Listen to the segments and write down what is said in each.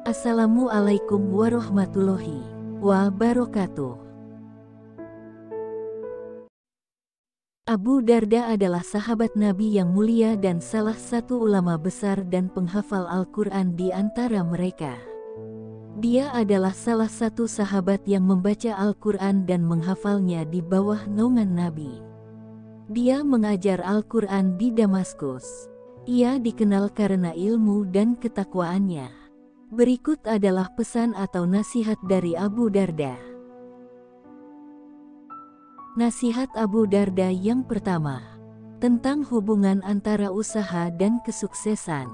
Assalamualaikum warahmatullahi wabarakatuh. Abu Darda adalah sahabat Nabi yang mulia dan salah satu ulama besar dan penghafal Al-Quran di antara mereka. Dia adalah salah satu sahabat yang membaca Al-Quran dan menghafalnya di bawah naungan Nabi. Dia mengajar Al-Quran di Damaskus. Ia dikenal karena ilmu dan ketakwaannya. Berikut adalah pesan atau nasihat dari Abu Darda. Nasihat Abu Darda yang pertama, tentang hubungan antara usaha dan kesuksesan.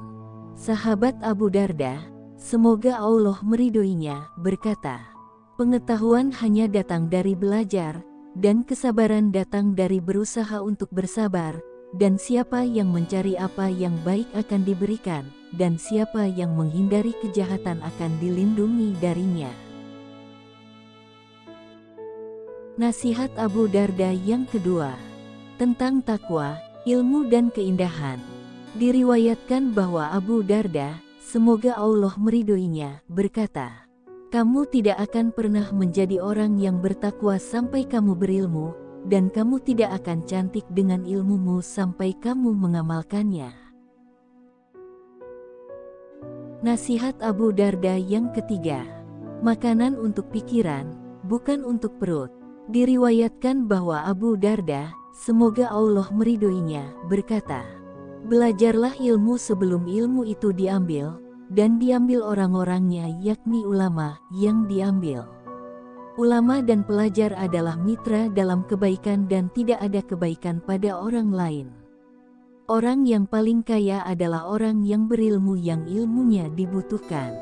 Sahabat Abu Darda, semoga Allah meridhoinya, berkata, pengetahuan hanya datang dari belajar, dan kesabaran datang dari berusaha untuk bersabar, dan siapa yang mencari apa yang baik akan diberikan, dan siapa yang menghindari kejahatan akan dilindungi darinya. Nasihat Abu Darda yang kedua, tentang takwa, ilmu dan keindahan. Diriwayatkan bahwa Abu Darda, semoga Allah meridhoinya, berkata, kamu tidak akan pernah menjadi orang yang bertakwa sampai kamu berilmu, dan kamu tidak akan cantik dengan ilmumu sampai kamu mengamalkannya. Nasihat Abu Darda yang ketiga, makanan untuk pikiran, bukan untuk perut. Diriwayatkan bahwa Abu Darda, semoga Allah meridhoinya, berkata, belajarlah ilmu sebelum ilmu itu diambil, dan diambil orang-orangnya yakni ulama yang diambil. Ulama dan pelajar adalah mitra dalam kebaikan dan tidak ada kebaikan pada orang lain. Orang yang paling kaya adalah orang yang berilmu yang ilmunya dibutuhkan.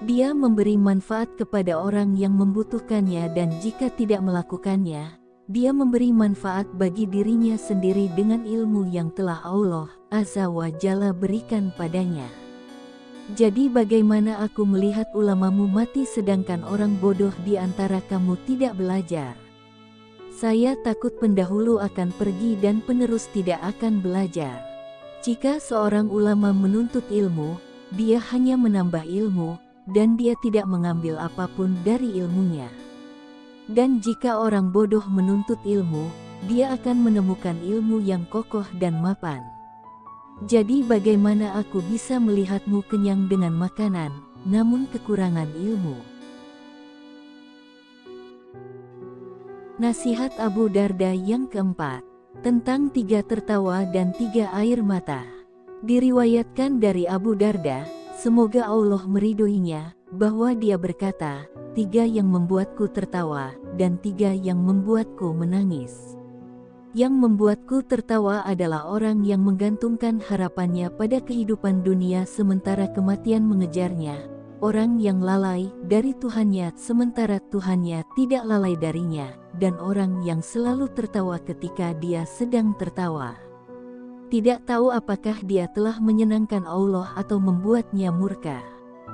Dia memberi manfaat kepada orang yang membutuhkannya dan jika tidak melakukannya, dia memberi manfaat bagi dirinya sendiri dengan ilmu yang telah Allah Azza wa Jalla berikan padanya. Jadi bagaimana aku melihat ulamamu mati sedangkan orang bodoh di antara kamu tidak belajar? Saya takut pendahulu akan pergi dan penerus tidak akan belajar. Jika seorang ulama menuntut ilmu, dia hanya menambah ilmu, dan dia tidak mengambil apapun dari ilmunya. Dan jika orang bodoh menuntut ilmu, dia akan menemukan ilmu yang kokoh dan mapan. Jadi bagaimana aku bisa melihatmu kenyang dengan makanan, namun kekurangan ilmu? Nasihat Abu Darda yang keempat, tentang 3 tertawa dan 3 air mata. Diriwayatkan dari Abu Darda, semoga Allah meridhoinya, bahwa dia berkata, 3 yang membuatku tertawa, dan 3 yang membuatku menangis. Yang membuatku tertawa adalah orang yang menggantungkan harapannya pada kehidupan dunia sementara kematian mengejarnya, orang yang lalai dari Tuhannya sementara Tuhannya tidak lalai darinya, dan orang yang selalu tertawa ketika dia sedang tertawa. Tidak tahu apakah dia telah menyenangkan Allah atau membuatnya murka.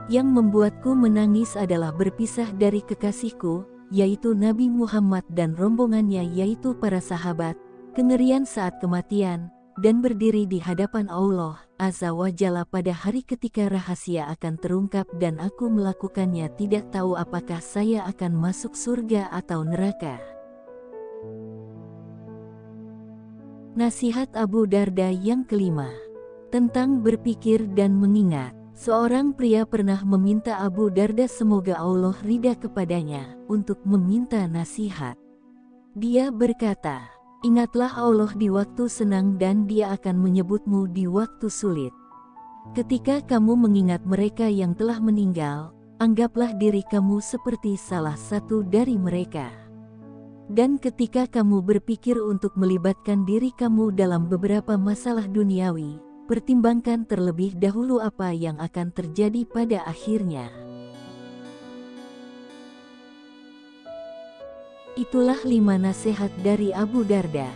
Yang membuatku menangis adalah berpisah dari kekasihku, yaitu Nabi Muhammad dan rombongannya yaitu para sahabat, kengerian saat kematian, dan berdiri di hadapan Allah Azza wa Jalla pada hari ketika rahasia akan terungkap dan aku melakukannya tidak tahu apakah saya akan masuk surga atau neraka. Nasihat Abu Darda yang kelima, tentang berpikir dan mengingat. Seorang pria pernah meminta Abu Darda semoga Allah ridha kepadanya untuk meminta nasihat. Dia berkata, ingatlah Allah di waktu senang dan Dia akan menyebutmu di waktu sulit. Ketika kamu mengingat mereka yang telah meninggal, anggaplah diri kamu seperti salah satu dari mereka. Dan ketika kamu berpikir untuk melibatkan diri kamu dalam beberapa masalah duniawi, pertimbangkan terlebih dahulu apa yang akan terjadi pada akhirnya. Itulah 5 nasihat dari Abu Darda.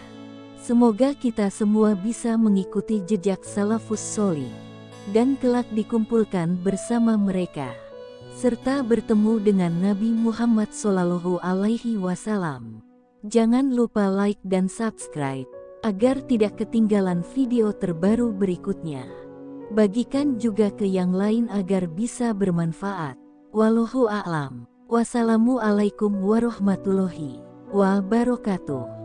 Semoga kita semua bisa mengikuti jejak salafus sholiih, dan kelak dikumpulkan bersama mereka, serta bertemu dengan Nabi Muhammad SAW. Jangan lupa like dan subscribe, agar tidak ketinggalan video terbaru berikutnya. Bagikan juga ke yang lain agar bisa bermanfaat. Wallahu a'lam. Wassalamualaikum warahmatullahi wabarakatuh.